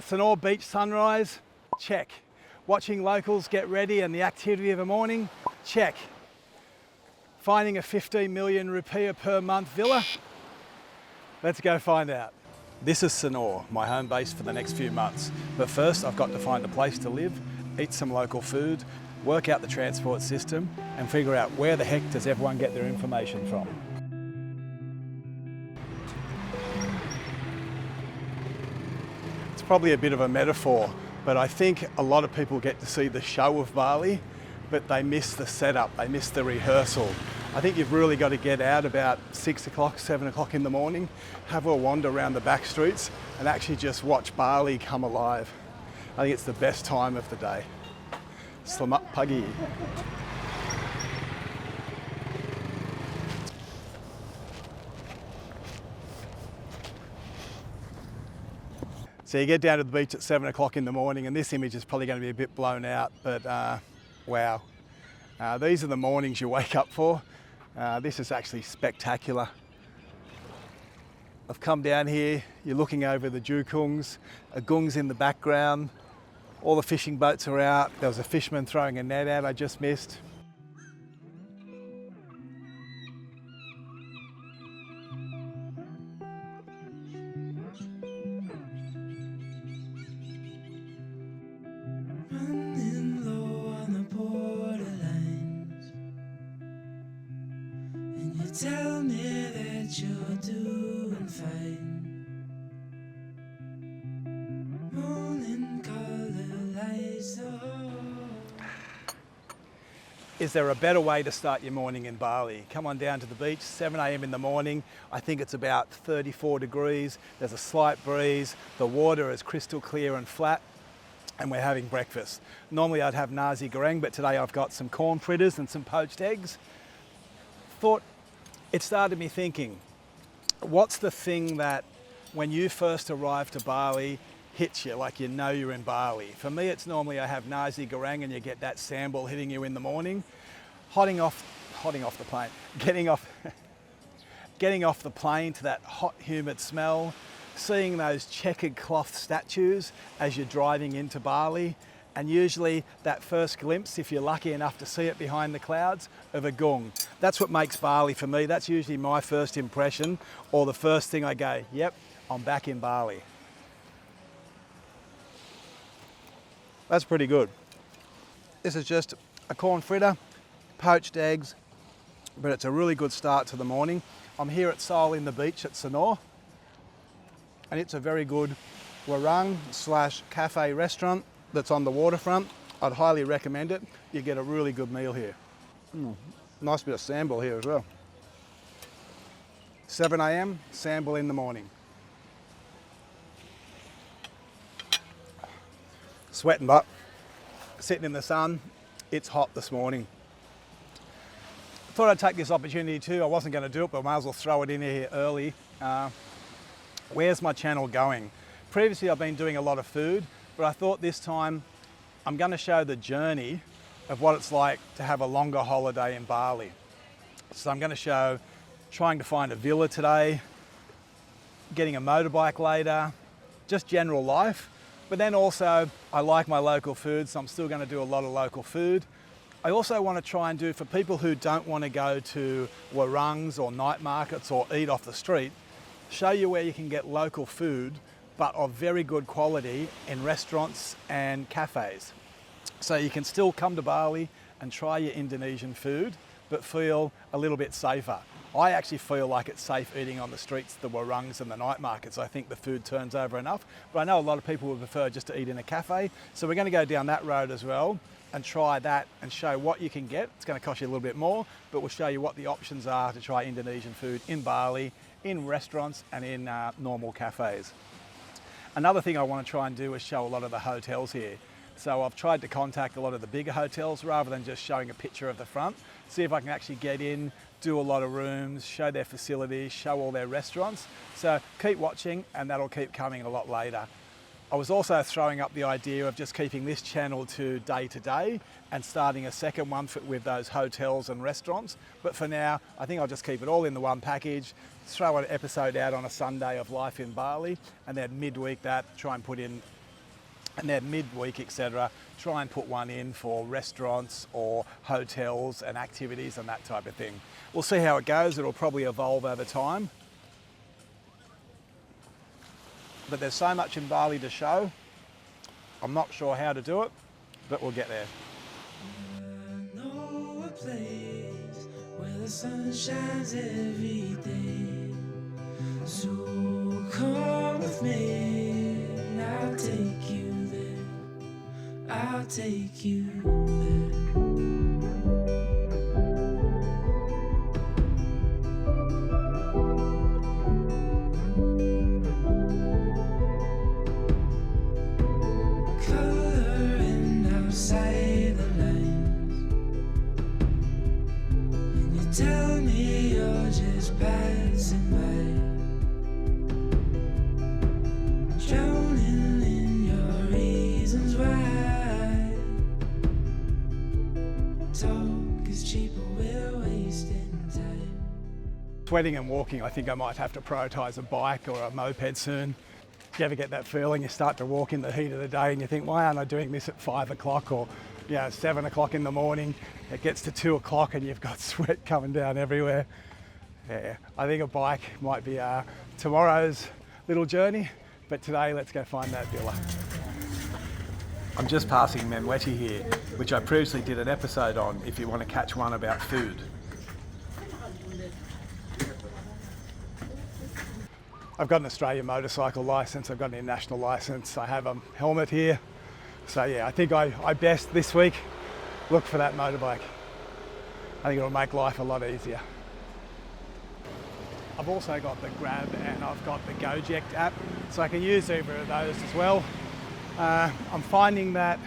Sanur Beach sunrise, check. Watching locals get ready and the activity of the morning, check. Finding a 15 million rupiah per month villa, let's go find out. This is Sanur, my home base for the next few months. But first I've got to find a place to live, eat some local food, work out the transport system and figure out where the heck does everyone get their information from. It's probably a bit of a metaphor, but I think a lot of people get to see the show of Bali, but they miss the setup, they miss the rehearsal. I think you've really got to get out about 6 o'clock, 7 o'clock in the morning, have a wander around the back streets and actually just watch Bali come alive. I think it's the best time of the day. Selamat pagi. So you get down to the beach at 7 o'clock in the morning and this image is probably going to be a bit blown out, but wow. These are the mornings you wake up for. This is actually spectacular. I've come down here, you're looking over the jukungs, a gung's in the background, all the fishing boats are out. There was a fisherman throwing a net out I just missed. Running low on the borderlines, and you tell me that you're doing fine. Morning color lights the hall. Is there a better way to start your morning in Bali? Come on down to the beach, 7 a.m. in the morning. I think it's about 34 degrees. There's a slight breeze. The water is crystal clear and flat. And we're having breakfast. Normally I'd have Nasi Goreng, but today I've got some corn fritters and some poached eggs. It started me thinking, what's the thing that when you first arrive to Bali hits you, like you know you're in Bali? For me, it's normally I have Nasi Goreng and you get that sambal hitting you in the morning. Getting off the plane to that hot, humid smell, seeing those checkered cloth statues as you're driving into Bali, and usually that first glimpse, if you're lucky enough to see it behind the clouds, of a gung. That's what makes Bali for me. That's usually my first impression, or the first thing I go, yep, I'm back in Bali. That's pretty good. This is just a corn fritter, poached eggs, but it's a really good start to the morning. I'm here at Seoul in the beach at Sanur, and it's a very good Warung / cafe restaurant that's on the waterfront. I'd highly recommend it. You get a really good meal here. Nice bit of sambal here as well. 7 a.m, sambal in the morning. Sweating butt, sitting in the sun. It's hot this morning. I thought I'd take this opportunity too. I wasn't going to do it, but I might as well throw it in here early. Where's my channel going? Previously I've been doing a lot of food, but I thought this time I'm going to show the journey of what it's like to have a longer holiday in Bali. So I'm going to show trying to find a villa today, getting a motorbike later, just general life. But then also I like my local food, so I'm still going to do a lot of local food. I also want to try and do, for people who don't want to go to warungs or night markets or eat off the street, show you where you can get local food, but of very good quality in restaurants and cafes. So you can still come to Bali and try your Indonesian food, but feel a little bit safer. I actually feel like it's safe eating on the streets, the warungs and the night markets. I think the food turns over enough, but I know a lot of people would prefer just to eat in a cafe. So we're going to go down that road as well and try that and show what you can get. It's going to cost you a little bit more, but we'll show you what the options are to try Indonesian food in Bali, in restaurants and in normal cafes. Another thing I want to try and do is show a lot of the hotels here. So I've tried to contact a lot of the bigger hotels rather than just showing a picture of the front. See if I can actually get in, do a lot of rooms, show their facilities, show all their restaurants. So keep watching and that'll keep coming a lot later. I was also throwing up the idea of just keeping this channel to day and starting a second one with those hotels and restaurants. But for now, I think I'll just keep it all in the one package, throw an episode out on a Sunday of life in Bali, and then midweek that, try and put in and then midweek, etc., try and put one in for restaurants or hotels and activities and that type of thing. We'll see how it goes. It'll probably evolve over time. But there's so much in Bali to show. I'm not sure how to do it, but we'll get there. I know a place where the sun shines every day. So come with me, and I'll take you there. I'll take you there. Coloring outside the lines, and you tell me you're just passing by. Drowning in your reasons why. Talk is cheap, but we're wasting time. Sweating and walking, I think I might have to prioritise a bike or a moped soon. Do you ever get that feeling? You start to walk in the heat of the day and you think, why aren't I doing this at 5 o'clock or 7 o'clock in the morning? It gets to 2 o'clock and you've got sweat coming down everywhere. Yeah, I think a bike might be tomorrow's little journey. But today, let's go find that villa. I'm just passing Menweti here, which I previously did an episode on if you want to catch one about food. I've got an Australian motorcycle licence, I've got an international licence, I have a helmet here. So yeah, I think I best this week look for that motorbike. I think it'll make life a lot easier. I've also got the Grab and I've got the Gojek app, so I can use either of those as well. I'm finding that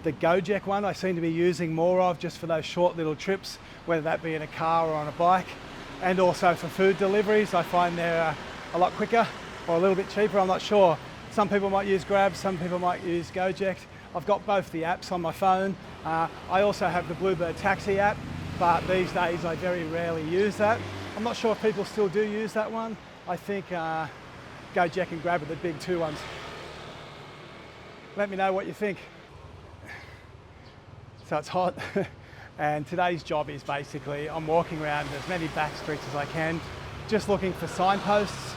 the Gojek one I seem to be using more of just for those short little trips, whether that be in a car or on a bike, and also for food deliveries. I find they're a lot quicker or a little bit cheaper, I'm not sure. Some people might use Grab, some people might use Gojek. I've got both the apps on my phone. I also have the Bluebird Taxi app, but these days I very rarely use that. I'm not sure if people still do use that one. I think Gojek and Grab are the big two ones. Let me know what you think. So it's hot, and today's job is basically I'm walking around as many back streets as I can, just looking for signposts,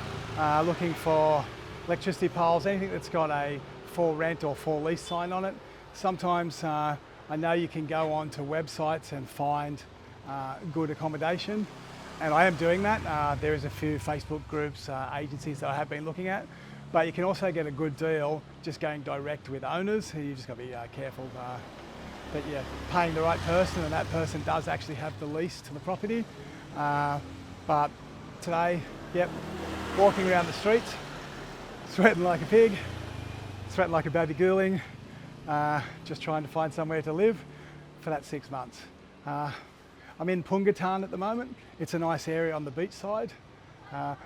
looking for electricity poles, anything that's got a for rent or for lease sign on it. Sometimes I know you can go on to websites and find good accommodation. And I am doing that. There is a few Facebook groups, agencies that I have been looking at, but you can also get a good deal just going direct with owners. You just got to be careful that you're paying the right person and that person does actually have the lease to the property. But today, yep, walking around the streets, sweating like a pig, sweating like a baby ghouling, just trying to find somewhere to live for that 6 months. I'm in Pungatan at the moment. It's a nice area on the beach side.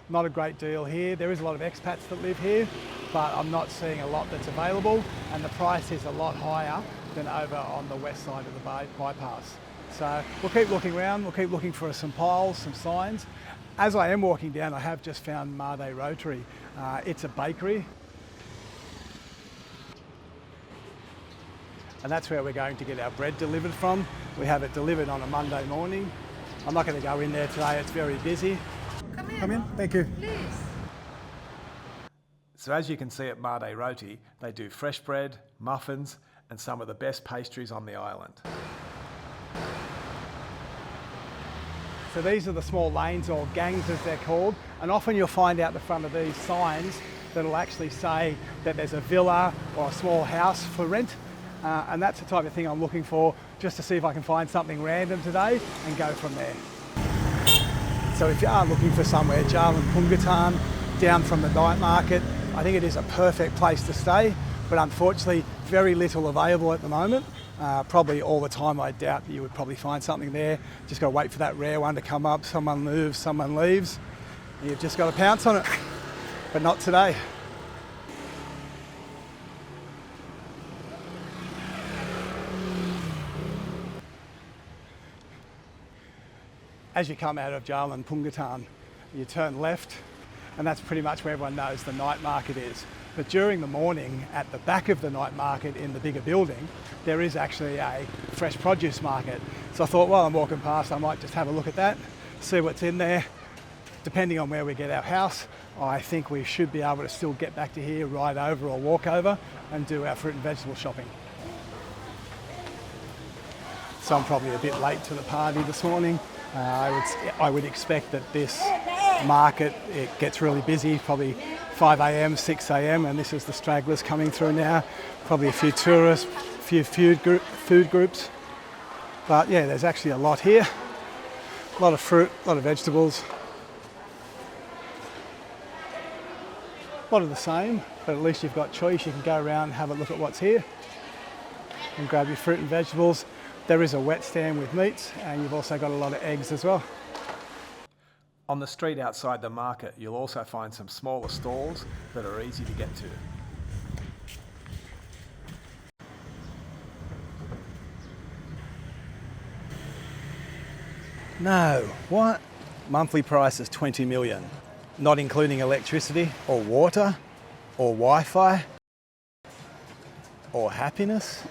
Not a great deal here. There is a lot of expats that live here, but I'm not seeing a lot that's available, and the price is a lot higher than over on the west side of the bypass. So we'll keep looking around, we'll keep looking for some piles, some signs. As I am walking down, I have just found Matah Rotary. It's a bakery. And that's where we're going to get our bread delivered from. We have it delivered on a Monday morning. I'm not going to go in there today, it's very busy. Come in, thank you. Please. So as you can see at Matah Roti, they do fresh bread, muffins, and some of the best pastries on the island. So these are the small lanes, or gangs as they're called, and often you'll find out the front of these signs that'll actually say that there's a villa or a small house for rent. And that's the type of thing I'm looking for, just to see if I can find something random today and go from there. So if you are looking for somewhere, Jalan, Pungatan, down from the night market, I think it is a perfect place to stay, but unfortunately very little available at the moment. Probably all the time. I doubt that you would probably find something there. Just got to wait for that rare one to come up, someone moves, someone leaves. You've just got to pounce on it, but not today. As you come out of Jalan Pungatan, you turn left, and that's pretty much where everyone knows the night market is. But during the morning, at the back of the night market in the bigger building, there is actually a fresh produce market. So I thought, while I'm walking past, I might just have a look at that, see what's in there. Depending on where we get our house, I think we should be able to still get back to here, ride over or walk over and do our fruit and vegetable shopping. So I'm probably a bit late to the party this morning. I would expect that this market, it gets really busy, probably 5 a.m, 6 a.m, and this is the stragglers coming through now. Probably a few tourists, a few food groups. But yeah, there's actually a lot here. A lot of fruit, a lot of vegetables. A lot of the same, but at least you've got choice. You can go around and have a look at what's here and grab your fruit and vegetables. There is a wet stand with meats, and you've also got a lot of eggs as well. On the street outside the market, you'll also find some smaller stalls that are easy to get to. No, what? Monthly price is 20 million, not including electricity or water or Wi-Fi or happiness.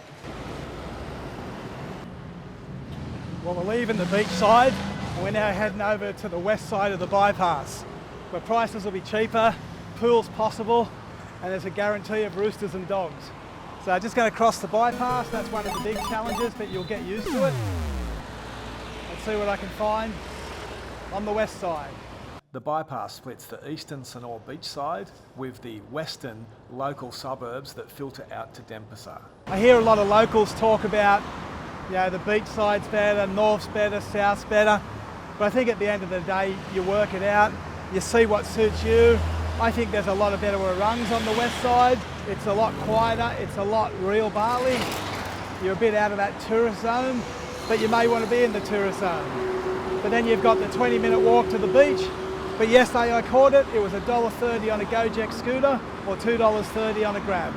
Well, we're leaving the beach side and we're now heading over to the west side of the bypass, where prices will be cheaper, pools possible, and there's a guarantee of roosters and dogs. So just going to cross the bypass. That's one of the big challenges, but you'll get used to it. Let's see what I can find on the west side. The bypass splits the eastern Sanur beach side with the western local suburbs that filter out to Denpasar. I hear a lot of locals talk about, the beach side's better, north's better, south's better. But I think at the end of the day, you work it out, you see what suits you. I think there's a lot of better warungs on the west side. It's a lot quieter, it's a lot real Bali. You're a bit out of that tourist zone, but you may want to be in the tourist zone. But then you've got the 20-minute walk to the beach. But yesterday I caught it, it was $1.30 on a Gojek scooter or $2.30 on a Grab.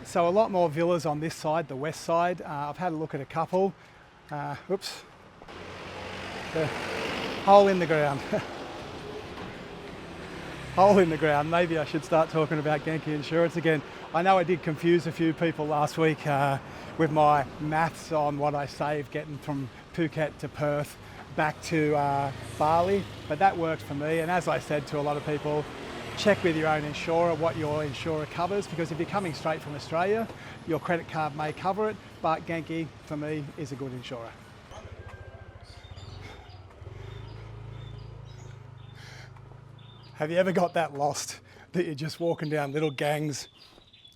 So a lot more villas on this side, the west side. I've had a look at a couple. Oops. The hole in the ground. Hole in the ground. Maybe I should start talking about Genki insurance again. I know I did confuse a few people last week with my maths on what I saved getting from Phuket to Perth back to Bali, but that worked for me. And as I said to a lot of people, check with your own insurer what your insurer covers, because if you're coming straight from Australia, your credit card may cover it, but Genki, for me, is a good insurer. Have you ever got that lost that you're just walking down little gangs,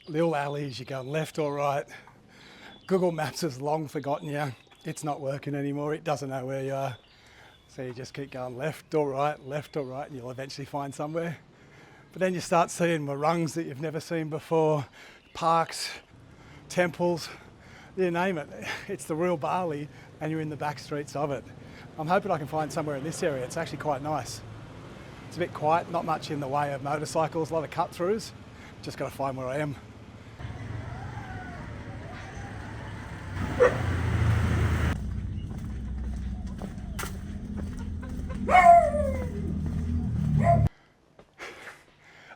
little alleys, you're going left or right? Google Maps has long forgotten you. It's not working anymore, it doesn't know where you are. So you just keep going left or right, and you'll eventually find somewhere. But then you start seeing warungs that you've never seen before, parks, temples, you name it. It's the real Bali and you're in the back streets of it. I'm hoping I can find somewhere in this area. It's actually quite nice. It's a bit quiet, not much in the way of motorcycles, a lot of cut-throughs. Just got to find where I am.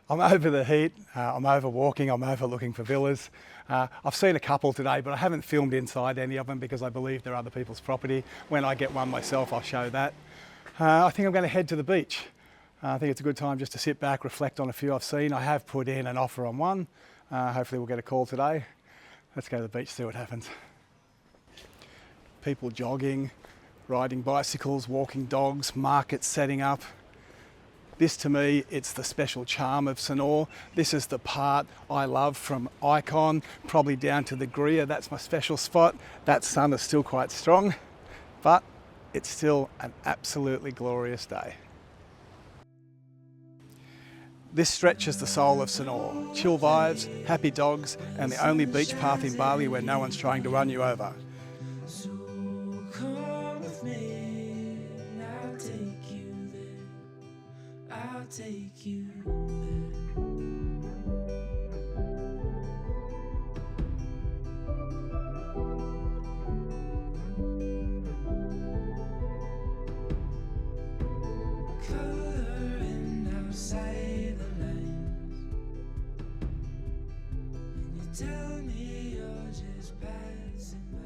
I'm over the heat, I'm over walking, I'm over looking for villas. I've seen a couple today, but I haven't filmed inside any of them because I believe they're other people's property. When I get one myself, I'll show that. I think I'm going to head to the beach. I think it's a good time just to sit back, reflect on a few I've seen. I have put in an offer on one. Hopefully we'll get a call today. Let's go to the beach, see what happens. People jogging, riding bicycles, walking dogs, markets setting up. This to me, it's the special charm of Sanur. This is the part I love from Icon, probably down to the Gria. That's my special spot. That sun is still quite strong, but it's still an absolutely glorious day. This stretches the soul of Sanur. Chill vibes, happy dogs, and the only beach path in Bali where no one's trying to run you over. So come with me, I'll take you there. I'll take you there. Coloring outside the lines, and you tell me you're just passing by.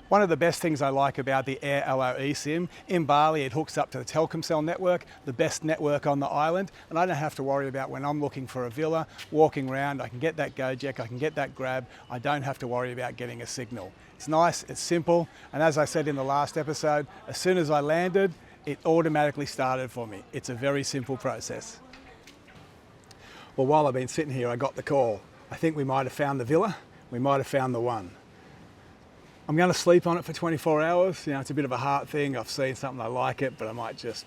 One of the best things I like about the Air LOE SIM, in Bali it hooks up to the Telkomsel network, the best network on the island, and I don't have to worry about when I'm looking for a villa, walking around, I can get that Gojek, I can get that Grab, I don't have to worry about getting a signal. It's nice, it's simple, and as I said in the last episode, as soon as I landed, it automatically started for me. It's a very simple process. Well, while I've been sitting here, I got the call. I think we might have found the villa, we might have found the one. I'm going to sleep on it for 24 hours. You know, it's a bit of a heart thing. I've seen something, I like it, but I might just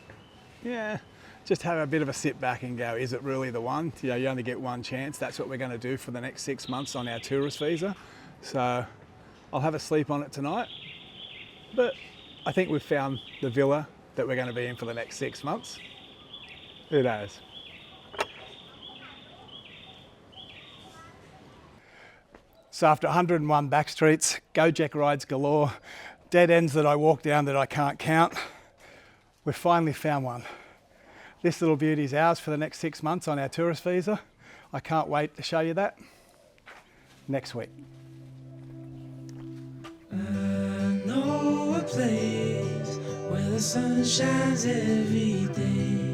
have a bit of a sit back and go, is it really the one? You know, you only get one chance. That's what we're going to do for the next 6 months on our tourist visa. So I'll have a sleep on it tonight. But I think we've found the villa that we're going to be in for the next 6 months. Who knows? So after 101 back streets, Gojek rides galore, dead ends that I walk down that I can't count, we've finally found one. This little beauty's ours for the next 6 months on our tourist visa. I can't wait to show you that next week. I know a place where the sun shines every day.